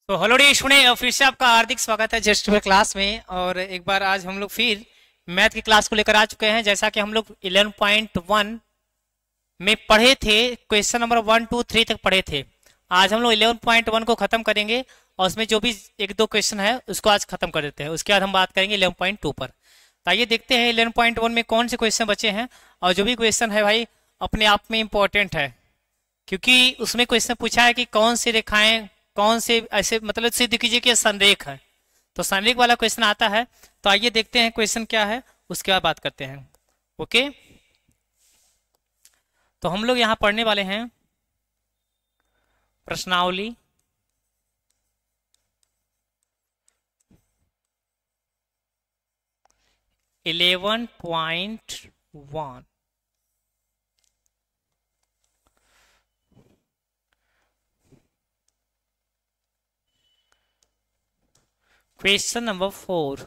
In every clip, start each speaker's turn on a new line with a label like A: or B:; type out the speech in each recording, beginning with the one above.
A: तो hello dear student, फिर से आपका हार्दिक स्वागत है जस्ट में क्लास में। और एक बार आज हम लोग फिर मैथ की क्लास को लेकर आ चुके हैं। जैसा कि हम लोग 11.1 में पढ़े थे, क्वेश्चन नंबर 1 2 3 तक पढ़े थे। आज हम लोग 11.1 को खत्म करेंगे और उसमें जो भी एक दो क्वेश्चन है उसको आज खत्म कर देते हैं। उसके बाद हम बात करेंगे 11.2 पर। तो आइए देखते हैं 11.1 में कौन से क्वेश्चन बचे हैं। और जो भी क्वेश्चन है भाई अपने आप में इम्पोर्टेंट है, क्योंकि उसमें क्वेश्चन पूछा है कि कौन सी रेखाएं, कौन से ऐसे मतलब सिद्ध कीजिए कि संरेख है। तो संरेख वाला क्वेश्चन आता है। तो आइए देखते हैं क्वेश्चन क्या है, उसके बाद बात करते हैं। ओके, तो हम लोग यहां पढ़ने वाले हैं प्रश्नावली 11.1। क्वेश्चन नंबर 4,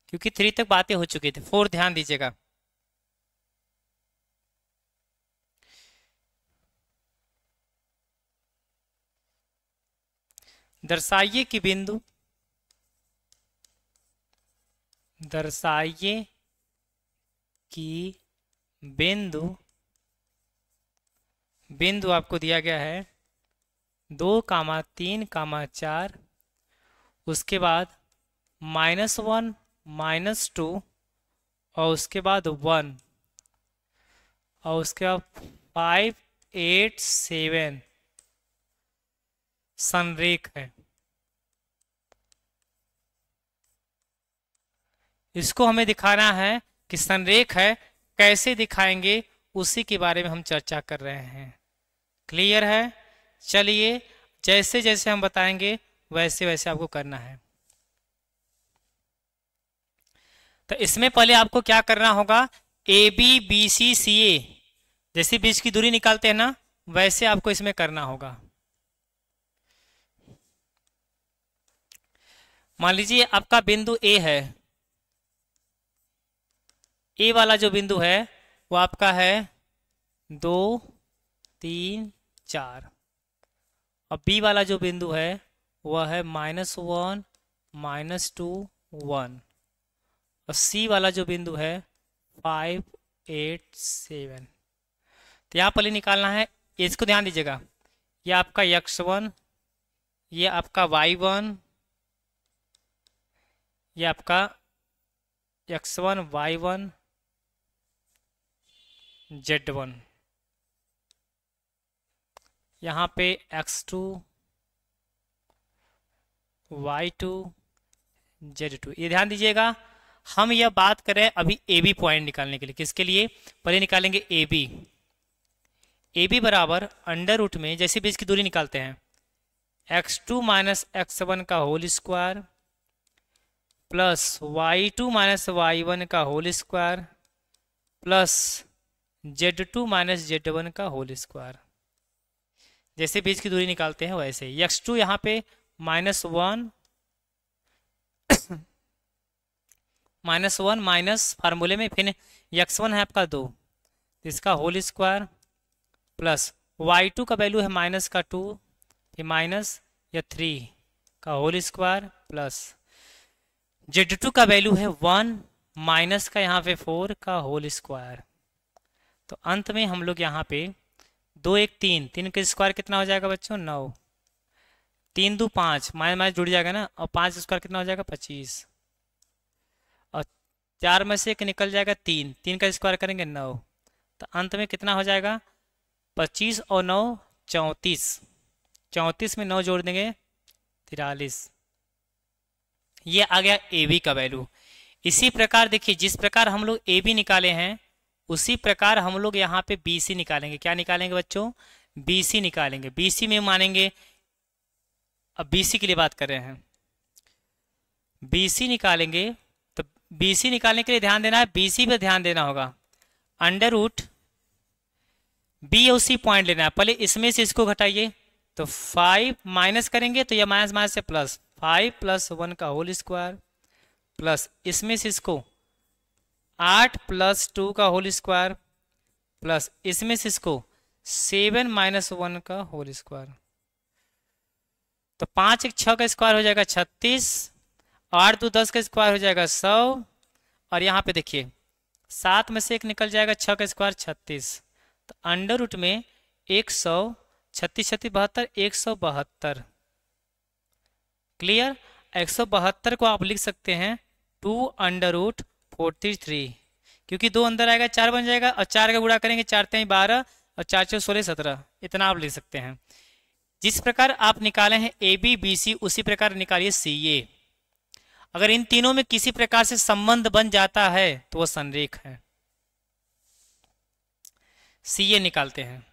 A: क्योंकि 3 तक बातें हो चुकी थी। 4 ध्यान दीजिएगा। दर्शाइए कि बिंदु बिंदु आपको दिया गया है 2, 3, 4। उसके बाद -1, -2 और उसके बाद 1 और उसके बाद 5, 8, 7 संरेख है। इसको हमें दिखाना है कि संरेख है, कैसे दिखाएंगे उसी के बारे में हम चर्चा कर रहे हैं। क्लियर है? चलिए, जैसे जैसे हम बताएंगे वैसे वैसे आपको करना है। तो इसमें पहले आपको क्या करना होगा, ए बी बी सी सी ए, जैसे बीच की दूरी निकालते हैं ना, वैसे आपको इसमें करना होगा। मान लीजिए आपका बिंदु ए है। ए वाला जो बिंदु है वो आपका है 2, 3, 4 और बी वाला जो बिंदु है वह है -1, -2, 1 और सी वाला जो बिंदु है 5, 8, 7। तो यहाँ पहले निकालना है। इसको ध्यान दीजिएगा, ये आपका x1, ये आपका y1, ये आपका x1, y1, z1, यहाँ पे x2, y2, z2। ये ध्यान दीजिएगा, हम यह बात करें अभी ए बी पॉइंट निकालने के लिए। किसके लिए? पहले निकालेंगे ए बी। ए बी बराबर अंडर रूट में जैसे बीच की दूरी निकालते हैं x2 - x1 का whole square plus y2 - y1 का whole square plus z2 - z1 का होल स्क्वायर। जैसे बीच की दूरी निकालते हैं वैसे। x2 यहाँ पे -1 -1 माइनस फार्मूले में, फिर x1 है आपका 2, इसका होल स्क्वायर प्लस y2 का वैल्यू है -2, फिर माइनस या 3 का होल स्क्वायर प्लस z2 का वैल्यू है 1 माइनस का यहाँ पे 4 का होल स्क्वायर। तो अंत में हम लोग यहाँ पे 2 1 3, 3 का स्क्वायर कितना हो जाएगा बच्चों? 9, 3 2 5, माइनस माइनस जुड़ जाएगा ना, और 5 स्क्वायर कितना हो जाएगा? 25 और 4 में से एक निकल जाएगा 3, 3 का स्क्वायर करेंगे 9। तो अंत में कितना हो जाएगा? 25 और 9 34, 34 में 9 जोड़ देंगे 43। ये आ गया ए बी का वैल्यू। इसी प्रकार देखिए, जिस प्रकार हम लोग ए बी निकाले हैं उसी प्रकार हम लोग यहाँ पे बी सी निकालेंगे। क्या निकालेंगे बच्चों? बी सी निकालेंगे। बी सी में मानेंगे, अब बी सी के लिए बात कर रहे हैं, बी सी निकालेंगे। तो बी सी निकालने के लिए ध्यान देना है, बी सी पे ध्यान देना होगा। अंडर रूट बी उसी पॉइंट लेना है। पहले इसमें से इसको घटाइए, तो 5 माइनस करेंगे तो यह माइनस माइनस से प्लस, 5 + 1 का होल स्क्वायर प्लस इसमें से इसको 8 + 2 का होल स्क्वायर प्लस इसमें से इसको 7 - 1 का होल स्क्वायर। तो 5 एक 6 का स्क्वायर हो जाएगा 36, 8 2 10 का स्क्वायर हो जाएगा 100, और यहाँ पे देखिए 7 में से 1 निकल जाएगा, 6 का स्क्वायर 36, तो अंडर रूट में 100, 36 36 72, 172। क्लियर। 172 को आप लिख सकते हैं 2 अंडर रूट 43, क्योंकि 2 अंदर आएगा 4 बन जाएगा, और 4 का गुणा करेंगे 4 3 12 और 4 4 16 17, इतना आप लिख सकते हैं। जिस प्रकार आप निकाले हैं ए बी बी सी, उसी प्रकार निकालिए सी ए। अगर इन तीनों में किसी प्रकार से संबंध बन जाता है तो वह संरेख है। सी ए निकालते हैं।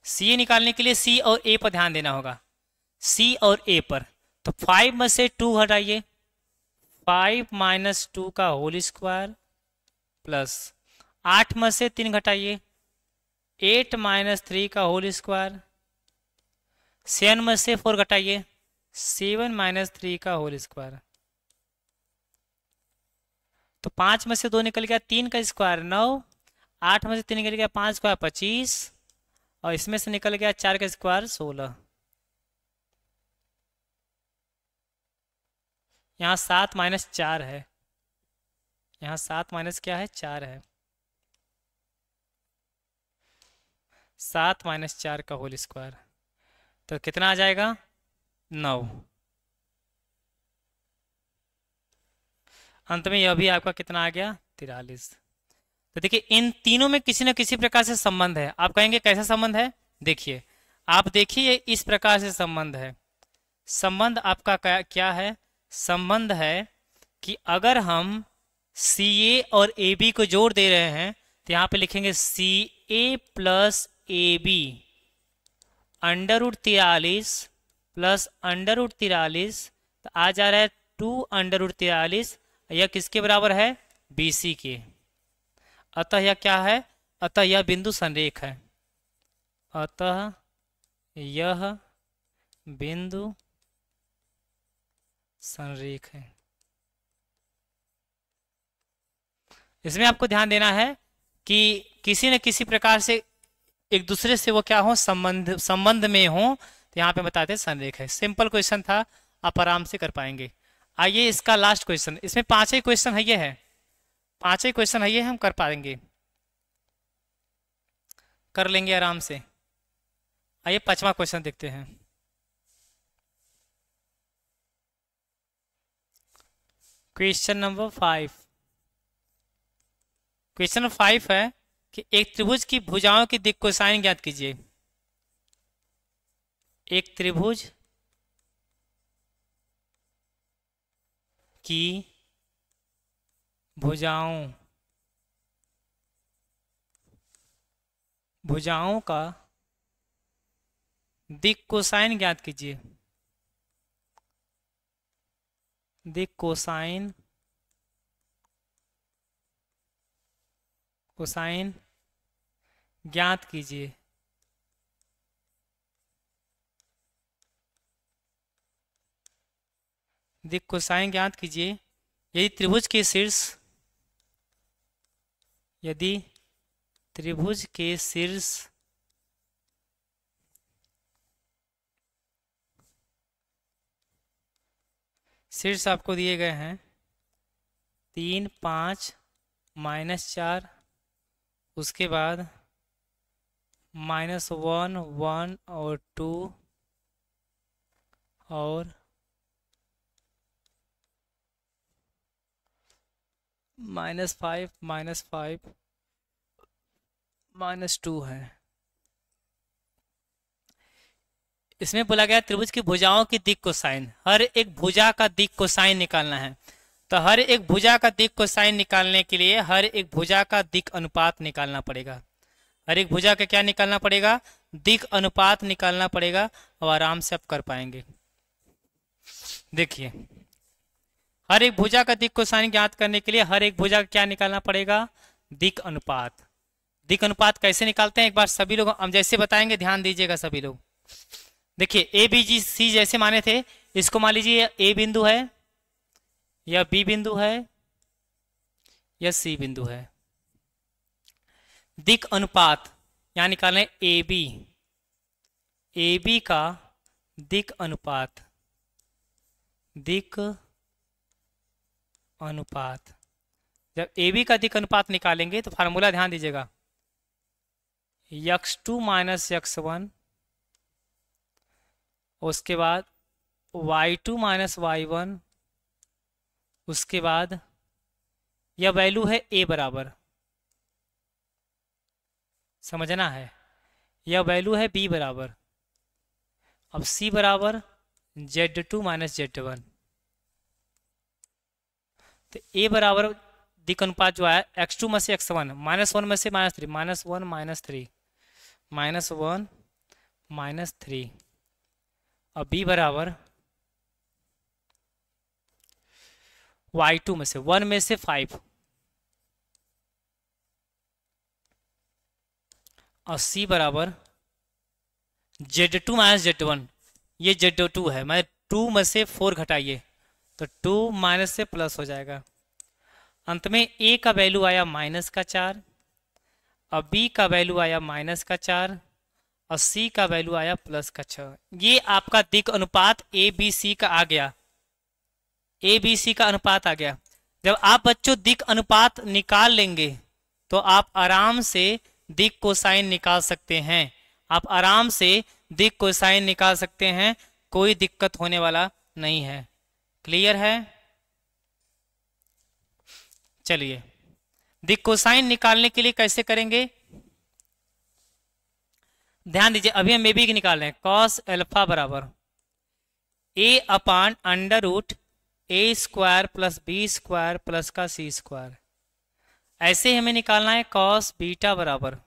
A: सी ए निकालने के लिए सी और ए पर ध्यान देना होगा। सी और ए पर तो 5 में से 2 हटाइए, 5 माइनस 2 का होल स्क्वायर प्लस 8 में से 3 घटाइए, 8 माइनस 3 का होल स्क्वायर, 7 में से 4 घटाइए, 7 माइनस 3 का होल स्क्वायर। तो 5 में से 2 निकल गया, 3 का स्क्वायर 9, 8 में से 3 निकल गया 5 स्क्वायर 25, और इसमें से निकल गया 4 का स्क्वायर 16। यहाँ 7 माइनस 4 है, यहाँ 7 माइनस क्या है 4 है, 7 माइनस 4 का होल स्क्वायर, तो कितना आ जाएगा 9। अंत में यह भी आपका कितना आ गया 43। तो देखिए इन तीनों में किसी न किसी प्रकार से संबंध है। आप कहेंगे कैसा संबंध है, देखिए आप देखिए इस प्रकार से संबंध है। संबंध आपका क्या है, संबंध है कि अगर हम सी ए और ए बी को जोड़ दे रहे हैं तो यहाँ पे लिखेंगे C A plus A B under root 43 plus under root 43, तो आ जा रहा है 2 अंडर रूट 43। यह किसके बराबर है, बी सी के। अतः यह क्या है, अतः यह बिंदु संरेख है। अतः यह बिंदु संरेख है। इसमें आपको ध्यान देना है कि किसी न किसी प्रकार से एक दूसरे से वो क्या हो, संबंध में हो, तो यहाँ पे बताते हैं संरेख है। सिंपल क्वेश्चन था, आप आराम से कर पाएंगे। आइए इसका लास्ट क्वेश्चन, इसमें 5 ही क्वेश्चन है, ये है 5 ही क्वेश्चन है, ये हम कर पाएंगे, कर लेंगे आराम से। आइए 5वां क्वेश्चन देखते हैं। Question number 5। क्वेश्चन नंबर 5 है कि एक त्रिभुज की भुजाओं की दिक् कोसाइन ज्ञात कीजिए। एक त्रिभुज की भुजाओं का दिक् कोसाइन ज्ञात कीजिए। दिक् कोसाइन ज्ञात कीजिए। दिक् कोसाइन ज्ञात कीजिए यदि त्रिभुज के शीर्ष शीर्ष आपको दिए गए हैं 3 5 -4, उसके बाद -1 1 और 2 और -5 -5 -2 है। इसमें बोला गया त्रिभुज की भुजाओं की दिक् कोसाइन, हर एक भुजा का दिक् कोसाइन निकालना है। तो हर एक भुजा का दिक् कोसाइन निकालने के लिए हर एक भुजा का दिक् अनुपात निकालना पड़ेगा। हर एक भुजा का क्या निकालना पड़ेगा, दिक् अनुपात निकालना पड़ेगा, और आराम से आप कर पाएंगे। देखिए हर एक भुजा का दिक् कोसाइन ज्ञात करने के लिए हर एक भुजा का क्या निकालना पड़ेगा, दिक् अनुपात। दिक् अनुपात कैसे निकालते हैं एक बार सभी लोग हम जैसे बताएंगे, ध्यान दीजिएगा सभी लोग। देखिए ए बी जी सी जैसे माने थे, इसको मान लीजिए ए बिंदु है या बी बिंदु है या सी बिंदु है। दिक् अनुपात यहाँ निकालें ए बी ए बी का दिक अनुपात, दिक अनुपात, जब ए बी का दिक अनुपात निकालेंगे तो फार्मूला ध्यान दीजिएगा, x2 माइनस x1, उसके बाद y2 माइनस y1, उसके बाद यह वैल्यू है a बराबर, समझना है, यह वैल्यू है b बराबर, अब c बराबर z2 माइनस z1, तो a बराबर दिक अनुपात जो है x2 में से x1, -1 में से -3, -1 -3, -1 -3, और b बराबर y2 में से 1 में से 5, और c बराबर z2 माइनस z1, ये z2 है, मैं 2 में से 4 घटाइए तो 2 माइनस से प्लस हो जाएगा। अंत में a का वैल्यू आया -4, और b का वैल्यू आया -4, और c का वैल्यू आया +6। ये आपका दिक अनुपात ए बी सी का आ गया, ए बी सी का अनुपात आ गया। जब आप बच्चों दिक अनुपात निकाल लेंगे तो आप आराम से दिक कोसाइन निकाल सकते हैं, आप आराम से दिक कोसाइन निकाल सकते हैं, कोई दिक्कत होने वाला नहीं है। क्लियर है? चलिए, दिक कोसाइन निकालने के लिए कैसे करेंगे, ध्यान दीजिए। अभी हम ए बी की निकाल रहे हैं, कॉस एल्फा बराबर a upon under root A square plus B square plus का सी स्क्वायर। ऐसे हमें निकालना है कॉस बीटा बराबर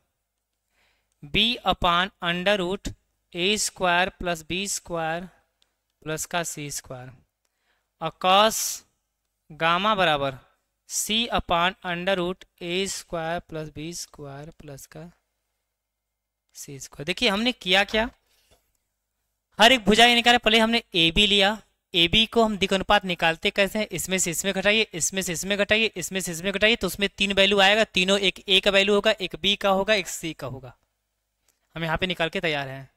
A: b upon under root A square plus B square plus का सी स्क्वायर, और कॉस गामा बराबर c upon under root A square plus B square plus का सी स्क्वायर। देखिए हमने किया क्या, हर एक भुजा निकाले, पहले हमने ए बी लिया, ए बी को हम दिक अनुपात निकालते कैसे हैं, इसमें से इसमें घटाइए, इसमें से इसमें घटाइए, इसमें से इसमें घटाइए, तो उसमें 3 वैल्यू आएगा, तीनों एक ए का वैल्यू होगा, एक बी का होगा, एक सी का होगा। हम यहाँ पे निकाल के तैयार हैं।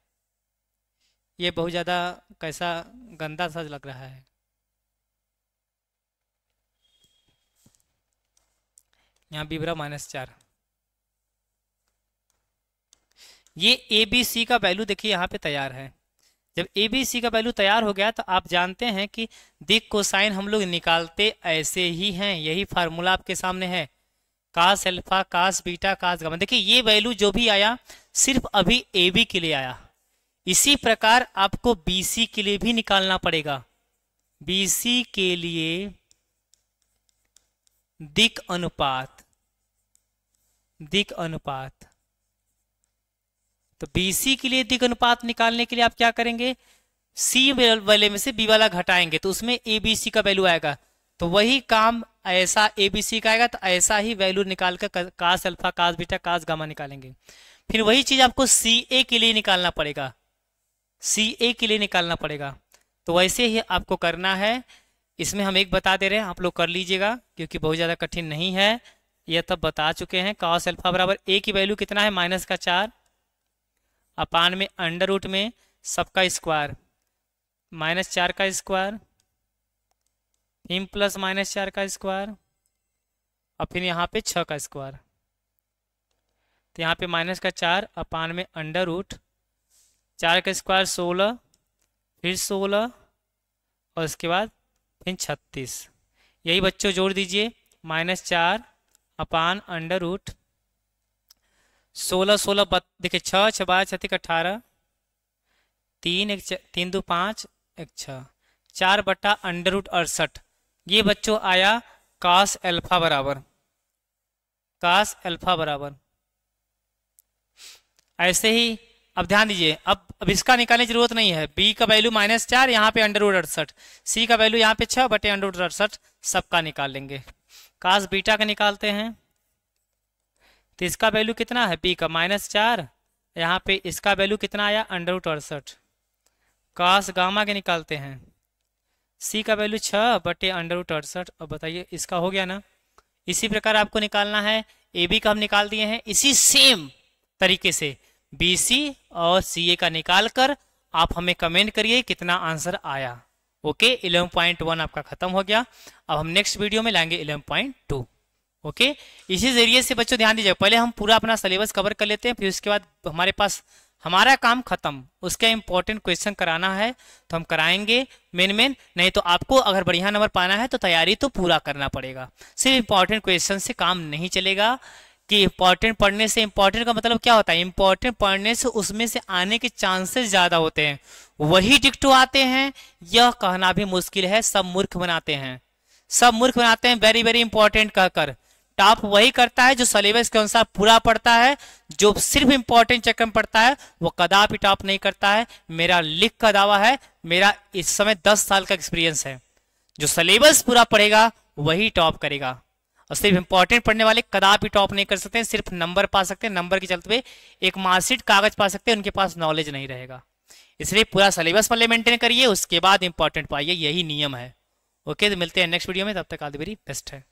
A: ये बहुत ज़्यादा कैसा गंदा सा लग रहा है, यहाँ बी बराबर -4। ये ए बी सी का वैल्यू देखिए यहाँ पे तैयार है। जब ए बी सी का वैल्यू तैयार हो गया तो आप जानते हैं कि दिक कोसाइन हम लोग निकालते ऐसे ही हैं, यही फार्मूला आपके सामने है, कास अल्फा कास बीटा कास गामा। देखिए ये वैल्यू जो भी आया सिर्फ अभी ए बी के लिए आया, इसी प्रकार आपको बी सी के लिए भी निकालना पड़ेगा। बी सी के लिए दिक अनुपात, दिक अनुपात, तो BC के लिए दिक अनुपात निकालने के लिए आप क्या करेंगे, C वाले में से B वाला घटाएंगे तो उसमें ABC का वैल्यू आएगा, तो वही काम ऐसा ABC का आएगा, तो ऐसा ही वैल्यू निकाल कर कास अल्फा कास बीटा कास गामा निकालेंगे। फिर वही चीज आपको CA के लिए निकालना पड़ेगा, CA के लिए निकालना पड़ेगा, तो वैसे ही आपको करना है। इसमें हम एक बता दे रहे हैं, आप लोग कर लीजिएगा क्योंकि बहुत ज्यादा कठिन नहीं है, यह तब बता चुके हैं। कॉस अल्फा बराबर A की वैल्यू कितना है -4, अपान में अंडर रूट में सबका स्क्वायर -4 का स्क्वायर, फिर प्लस -4 का स्क्वायर, और फिर यहाँ पे 6 का स्क्वायर, तो यहाँ पे -4 अपान में अंडर रूट 4 का स्क्वायर 16, फिर 16 और उसके बाद फिर 36। यही बच्चों जोड़ दीजिए, -4 अपान अंडर रूट 16 16 देखिए 6 6 12 36 18, 3 1 3 2 5 1 6, 4 बटा अंडर रूट 68। ये बच्चों आया कास अल्फा बराबर, कास अल्फा बराबर। ऐसे ही अब ध्यान दीजिए, अब इसका निकालने की जरूरत नहीं है। बी का वैल्यू -4, यहाँ पे अंडर रूट 68, सी का वैल्यू यहाँ पे 6 बटे अंडर रूट 68, सबका निकाल लेंगे। कास बीटा का निकालते हैं तो इसका वैल्यू कितना है, बी का -4, यहाँ पे इसका वैल्यू कितना आया अंडर रूट 68। कास गामा के निकालते हैं, सी का वैल्यू 6 बटे अंडर रूट 68, और बताइए इसका हो गया ना। इसी प्रकार आपको निकालना है, ए बी का हम निकाल दिए हैं, इसी सेम तरीके से BC और CA का निकाल कर आप हमें कमेंट करिए कितना आंसर आया। ओके 11.1 आपका खत्म हो गया। अब हम नेक्स्ट वीडियो में लाएंगे 11.2। ओके इसी जरिए से बच्चों ध्यान दीजिए, पहले हम पूरा अपना सिलेबस कवर कर लेते हैं, फिर उसके बाद हमारे पास हमारा काम खत्म, उसका इंपॉर्टेंट क्वेश्चन कराना है तो हम कराएंगे मेन, नहीं तो आपको अगर बढ़िया नंबर पाना है तो तैयारी तो पूरा करना पड़ेगा। सिर्फ इंपॉर्टेंट क्वेश्चन से काम नहीं चलेगा कि इंपॉर्टेंट पढ़ने से, इंपॉर्टेंट का मतलब क्या होता है, इंपॉर्टेंट पढ़ने से उसमें से आने के चांसेस ज्यादा होते हैं, वही डिक्टो आते हैं यह कहना भी मुश्किल है। सब मूर्ख बनाते हैं, सब मूर्ख बनाते हैं वेरी वेरी इंपॉर्टेंट कहकर। टॉप वही करता है जो सिलेबस के अनुसार पूरा पढ़ता है, जो सिर्फ इंपॉर्टेंट चक्कर में पढ़ता है वो कदापि टॉप नहीं करता है। मेरा लिख का दावा है, मेरा इस समय 10 साल का एक्सपीरियंस है, जो सिलेबस पूरा पढ़ेगा वही टॉप करेगा, और सिर्फ इंपॉर्टेंट पढ़ने वाले कदापि टॉप नहीं कर सकते हैं, सिर्फ नंबर पा सकते हैं, नंबर के चलते हुए एक मार्कशीट कागज पा सकते हैं, उनके पास नॉलेज नहीं रहेगा। इसलिए पूरा सिलेबस पहले मेंटेन करिए, उसके बाद इंपॉर्टेंट पाइए, यही नियम है। ओके तो मिलते हैं नेक्स्ट वीडियो में, तब तक ऑल द वेरी बेस्ट है।